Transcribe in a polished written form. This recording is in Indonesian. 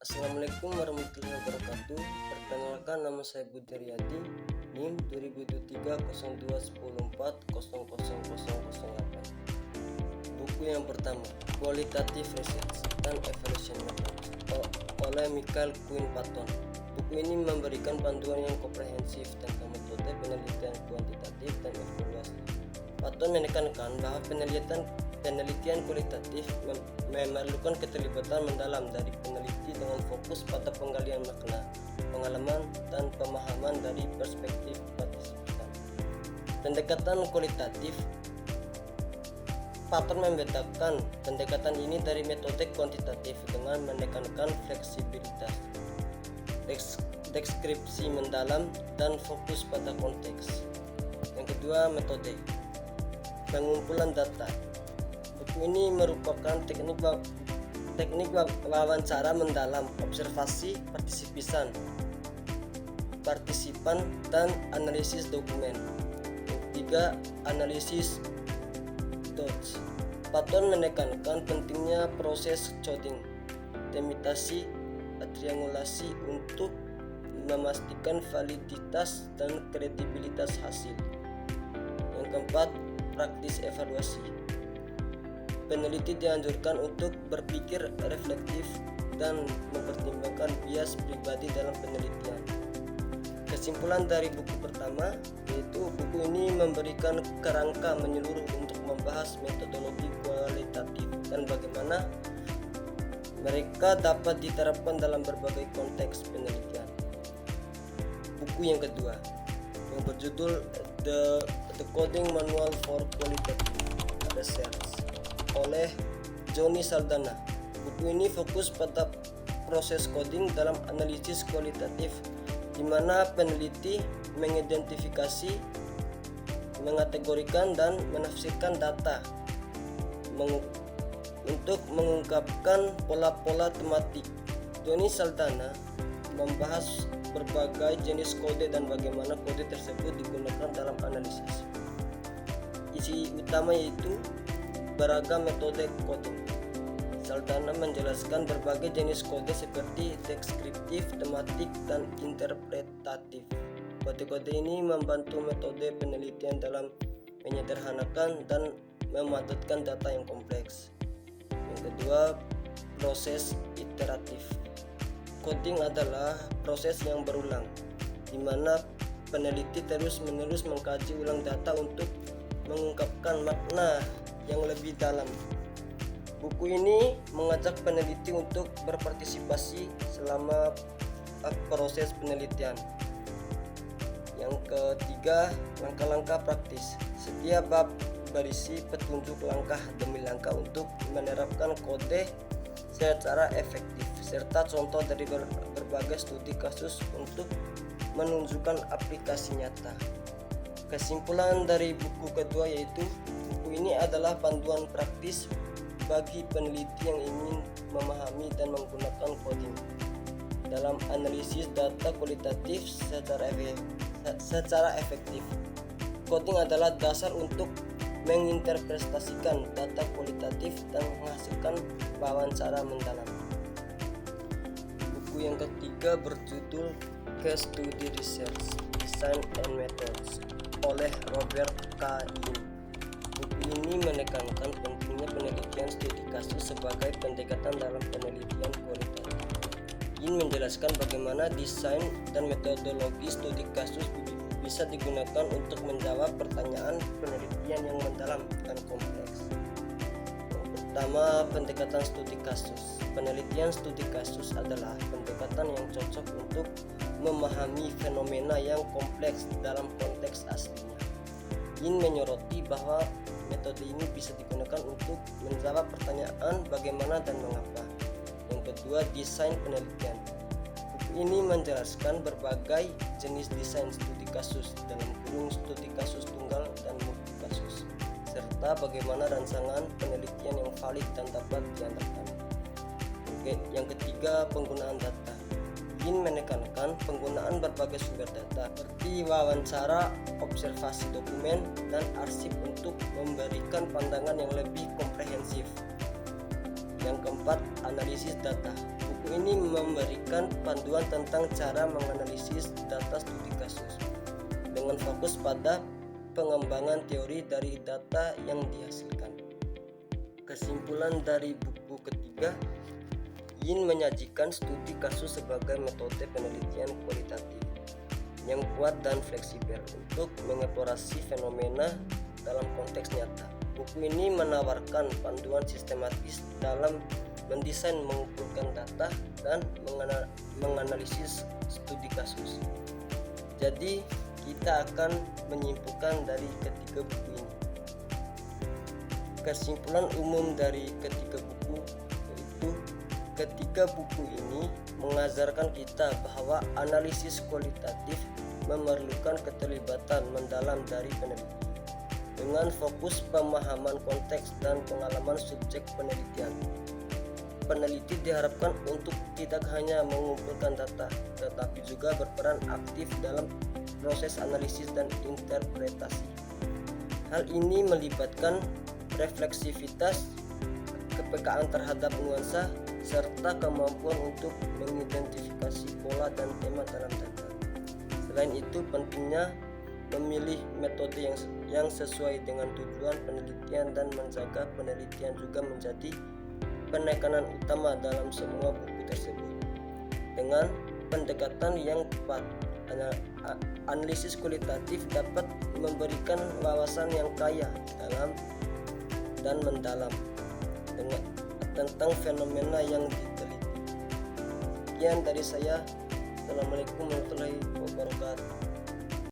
Assalamualaikum warahmatullahi wabarakatuh. Perkenalkan, nama saya Budi Riyadi, NIM 2023 0210400008. Buku yang pertama, Qualitative Research and Evaluation Methods oleh Michael Quinn Patton. Buku ini memberikan panduan yang komprehensif tentang metode penelitian kuantitatif dan evaluasi. Patton menekankan bahwa penelitian kualitatif memerlukan keterlibatan mendalam dari peneliti dengan fokus pada penggalian makna, pengalaman, dan pemahaman dari perspektif partisipan. Pendekatan kualitatif, Patton membedakan pendekatan ini dari metode kuantitatif dengan menekankan fleksibilitas, deskripsi mendalam, dan fokus pada konteks. Yang kedua, metode pengumpulan data. Buku ini merupakan teknik wawancara mendalam, observasi partisipan dan analisis dokumen. Yang ketiga, analisis dots. Patton menekankan pentingnya proses coding, demitasi, triangulasi untuk memastikan validitas dan kredibilitas hasil. Yang keempat, praktis evaluasi. Peneliti dianjurkan untuk berpikir reflektif dan mempertimbangkan bias pribadi dalam penelitian. Kesimpulan dari buku pertama yaitu buku ini memberikan kerangka menyeluruh untuk membahas metodologi kualitatif dan bagaimana mereka dapat diterapkan dalam berbagai konteks penelitian. Buku yang kedua yang berjudul The Coding Manual for Qualitative Research oleh Johnny Saldana. Buku ini fokus pada proses coding dalam analisis kualitatif, di mana peneliti mengidentifikasi, mengategorikan, dan menafsirkan data untuk mengungkapkan pola-pola tematik. Johnny Saldana membahas berbagai jenis kode dan bagaimana kode tersebut digunakan dalam analisis. Isi utama yaitu beragam metode coding. Saldana menjelaskan berbagai jenis kode seperti deskriptif, tematik, dan interpretatif. Kode-kode ini membantu metode penelitian dalam menyederhanakan dan memadatkan data yang kompleks. Yang kedua, proses iteratif. Coding adalah proses yang berulang, di mana peneliti terus-menerus mengkaji ulang data untuk mengungkapkan makna yang lebih dalam. Buku ini mengajak peneliti untuk berpartisipasi selama proses penelitian. Yang ketiga, langkah-langkah praktis. Setiap bab berisi petunjuk langkah demi langkah untuk menerapkan kode secara efektif, serta contoh dari berbagai studi kasus untuk menunjukkan aplikasi nyata. Kesimpulan dari buku kedua yaitu buku ini adalah panduan praktis bagi peneliti yang ingin memahami dan menggunakan coding dalam analisis data kualitatif secara efektif. Coding adalah dasar untuk menginterpretasikan data kualitatif dan menghasilkan wawancara mendalam. Buku yang ketiga berjudul Case Study Research, Design and Methods oleh Robert K. Yin. Buku ini menekankan pentingnya penelitian studi kasus sebagai pendekatan dalam penelitian kualitatif. Yin menjelaskan bagaimana desain dan metodologi studi kasus bisa digunakan untuk menjawab pertanyaan penelitian yang mendalam dan kompleks. Yang pertama, pendekatan studi kasus. Penelitian studi kasus adalah pendekatan yang cocok untuk memahami fenomena yang kompleks dalam konteks aslinya. Yin menyoroti bahwa metode ini bisa digunakan untuk menjawab pertanyaan bagaimana dan mengapa. Yang kedua, desain penelitian. Buku ini menjelaskan berbagai jenis desain studi kasus dalam kurung studi kasus tunggal dan multi kasus, serta bagaimana rancangan penelitian yang valid dan dapat diandalkan. Yang ketiga, penggunaan data. Yin menekankan penggunaan berbagai sumber data seperti wawancara, observasi dokumen, dan arsip untuk memberikan pandangan yang lebih komprehensif. Yang keempat, analisis data. Buku ini memberikan panduan tentang cara menganalisis data studi kasus dengan fokus pada pengembangan teori dari data yang dihasilkan. Kesimpulan dari buku ketiga, Yin menyajikan studi kasus sebagai metode penelitian kualitatif yang kuat dan fleksibel untuk mengeksplorasi fenomena dalam konteks nyata. Buku ini menawarkan panduan sistematis dalam mendesain, mengumpulkan data, dan menganalisis studi kasus. Jadi, kita akan menyimpulkan dari ketiga buku ini. Kesimpulan umum dari ketiga buku yaitu ketiga buku ini mengajarkan kita bahwa analisis kualitatif memerlukan keterlibatan mendalam dari peneliti dengan fokus pemahaman konteks dan pengalaman subjek penelitian. Peneliti diharapkan untuk tidak hanya mengumpulkan data, tetapi juga berperan aktif dalam proses analisis dan interpretasi. Hal ini melibatkan refleksivitas, kepekaan terhadap nuansa, serta kemampuan untuk mengidentifikasi pola dan tema dalam data. Selain itu, pentingnya memilih metode yang sesuai dengan tujuan penelitian dan menjaga penelitian juga menjadi penekanan utama dalam semua buku tersebut. Dengan pendekatan yang tepat, analisis kualitatif dapat memberikan wawasan yang kaya dalam dan mendalam tentang fenomena yang diteliti. Sekian dari saya. Assalamualaikum warahmatullahi wabarakatuh.